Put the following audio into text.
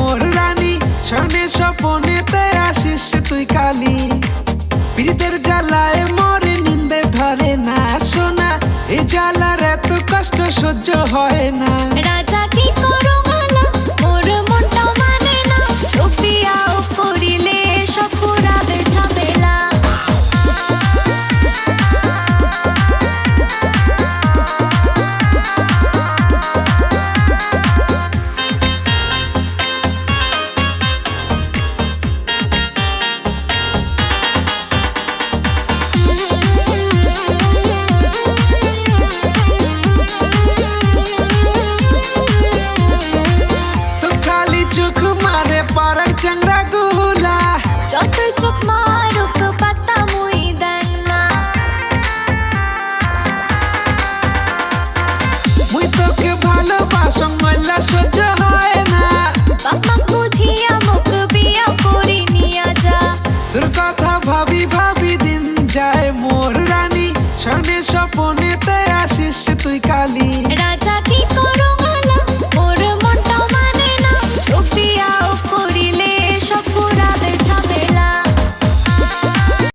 মোর রানী, শয়নে স্বপনেতে আসিস তুই কালি। পীড়িতের জ্বালায় মরে নিন্দে ধরে না সোনা, এই জ্বালার এত কষ্ট সহ্য হয় না। রাজা কি করো গালা, মোর মনটা মানে না, রুপিয়াও করিলে সব পুরাবে ঝামেলা। চোখ মারে পাড়ার চ্যাংরা গুলা, যতই চোখ মার